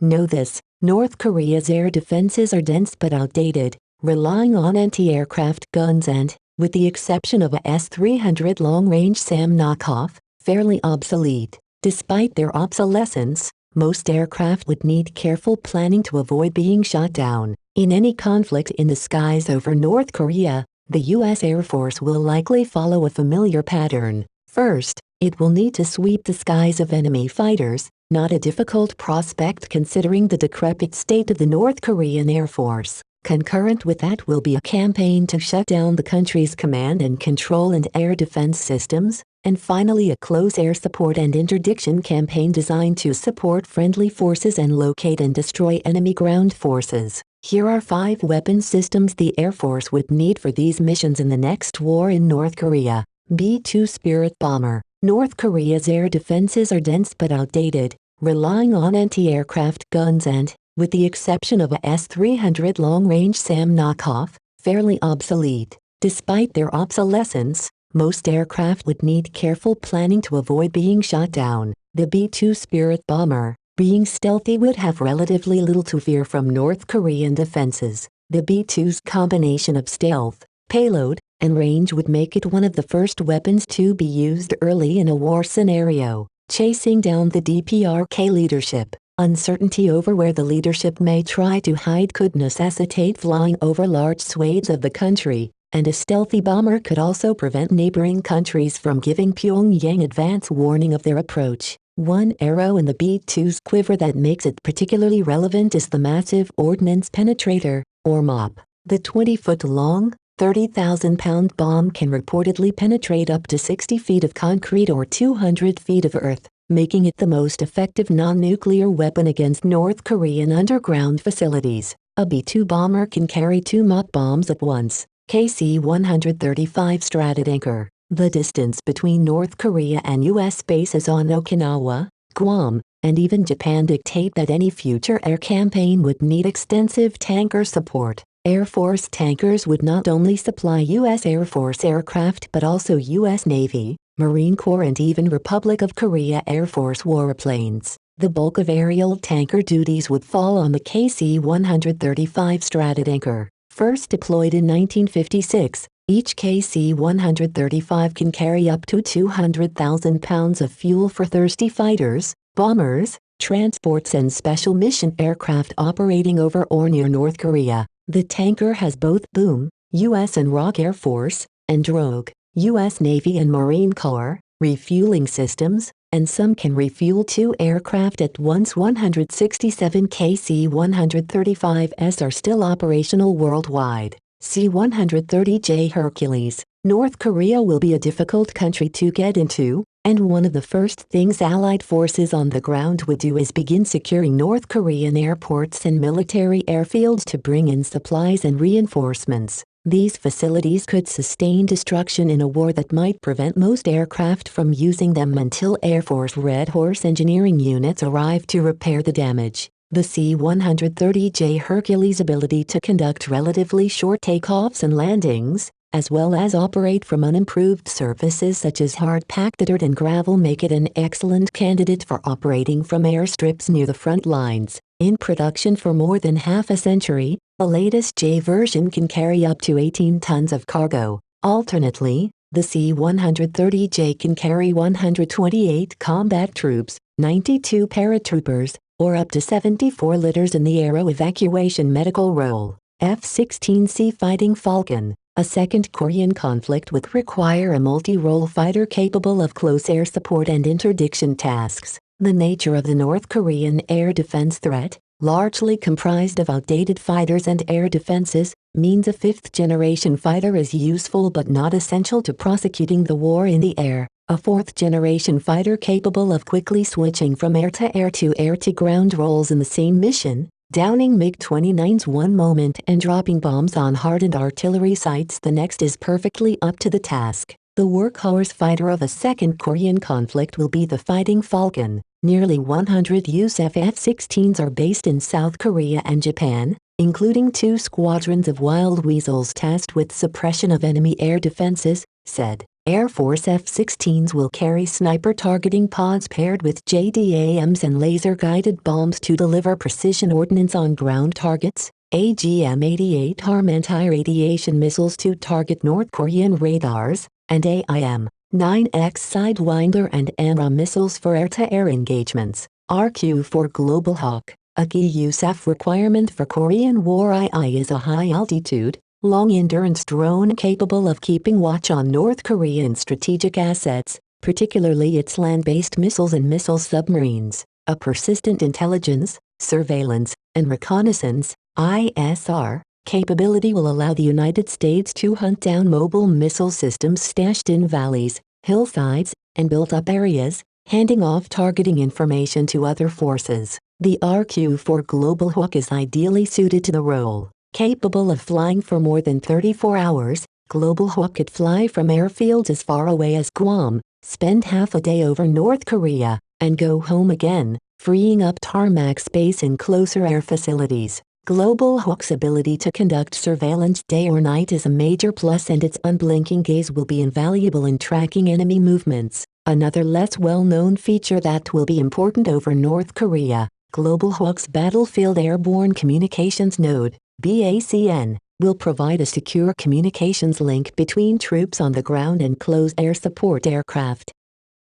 Know this: North Korea's air defenses are dense but outdated, relying on anti-aircraft guns and, with the exception of a S-300 long-range SAM knockoff, fairly obsolete. Despite their obsolescence, most aircraft would need careful planning to avoid being shot down. In any conflict in the skies over North Korea, the U.S. Air Force will likely follow a familiar pattern. First, it will need to sweep the skies of enemy fighters, not a difficult prospect considering the decrepit state of the North Korean Air Force. Concurrent with that will be a campaign to shut down the country's command and control and air defense systems, and finally a close air support and interdiction campaign designed to support friendly forces and locate and destroy enemy ground forces. Here are 5 weapon systems the Air Force would need for these missions in the next war in North Korea. B-2 Spirit Bomber. North Korea's air defenses are dense but outdated, relying on anti-aircraft guns and, with the exception of a S-300 long-range SAM knockoff, fairly obsolete. Despite their obsolescence, most aircraft would need careful planning to avoid being shot down. The B-2 Spirit Bomber, being stealthy, would have relatively little to fear from North Korean defenses. The B-2's combination of stealth, payload, and range would make it one of the first weapons to be used early in a war scenario. Chasing down the DPRK leadership. Uncertainty over where the leadership may try to hide could necessitate flying over large swathes of the country, and a stealthy bomber could also prevent neighboring countries from giving Pyongyang advance warning of their approach. One arrow in the B-2's quiver that makes it particularly relevant is the Massive Ordnance Penetrator, or MOP. The 20-foot-long, 30,000-pound bomb can reportedly penetrate up to 60 feet of concrete or 200 feet of earth, making it the most effective non-nuclear weapon against North Korean underground facilities. A B-2 bomber can carry 2 MOP bombs at once. KC-135 Stratotanker. The distance between North Korea and U.S. bases on Okinawa, Guam, and even Japan dictate that any future air campaign would need extensive tanker support. Air Force tankers would not only supply U.S. Air Force aircraft but also U.S. Navy, Marine Corps and even Republic of Korea Air Force warplanes. The bulk of aerial tanker duties would fall on the KC-135 Stratotanker. First deployed in 1956, each KC-135 can carry up to 200,000 pounds of fuel for thirsty fighters, bombers, transports and special mission aircraft operating over or near North Korea. The tanker has both Boom, U.S. and ROK Air Force, and Drogue, U.S. Navy and Marine Corps, refueling systems, and some can refuel 2 aircraft at once. 167 KC-135s are still operational worldwide. C-130J Hercules. North Korea will be a difficult country to get into, and one of the first things Allied forces on the ground would do is begin securing North Korean airports and military airfields to bring in supplies and reinforcements. These facilities could sustain destruction in a war that might prevent most aircraft from using them until Air Force Red Horse engineering units arrive to repair the damage. The C-130J Hercules' ability to conduct relatively short takeoffs and landings, as well as operate from unimproved surfaces such as hard-packed dirt and gravel, make it an excellent candidate for operating from airstrips near the front lines. In production for more than half a century, the latest J version can carry up to 18 tons of cargo. Alternately, the C-130J can carry 128 combat troops, 92 paratroopers, or up to 74 liters in the Aero Evacuation Medical Role. F-16C Fighting Falcon. A second Korean conflict would require a multi-role fighter capable of close air support and interdiction tasks. The nature of the North Korean air defense threat, largely comprised of outdated fighters and air defenses, means a 5th-generation fighter is useful but not essential to prosecuting the war in the air. A 4th-generation fighter capable of quickly switching from air-to-air to air-to-ground roles in the same mission, downing MiG-29s one moment and dropping bombs on hardened artillery sites the next, is perfectly up to the task. The workhorse fighter of a second Korean conflict will be the Fighting Falcon. Nearly 100 US F-16s are based in South Korea and Japan, including 2 squadrons of Wild Weasels tasked with suppression of enemy air defenses, said Air Force F-16s will carry sniper targeting pods paired with JDAMs and laser-guided bombs to deliver precision ordnance on ground targets. AGM-88 harm anti-radiation missiles to target North Korean radars, and AIM-9X Sidewinder and AMRAAM missiles for air-to-air engagements. RQ-4 Global Hawk, a key USAF requirement for Korean War II, is a high-altitude, long-endurance drone capable of keeping watch on North Korean strategic assets, particularly its land-based missiles and missile submarines. A persistent intelligence, surveillance, and reconnaissance (ISR) capability will allow the United States to hunt down mobile missile systems stashed in valleys, hillsides, and built-up areas, handing off targeting information to other forces. The RQ-4 Global Hawk is ideally suited to the role. Capable of flying for more than 34 hours, Global Hawk could fly from airfields as far away as Guam, spend half a day over North Korea, and go home again, freeing up tarmac space in closer air facilities. Global Hawk's ability to conduct surveillance day or night is a major plus, and its unblinking gaze will be invaluable in tracking enemy movements. Another less well-known feature that will be important over North Korea, Global Hawk's Battlefield Airborne Communications Node, BACN, will provide a secure communications link between troops on the ground and close air support aircraft.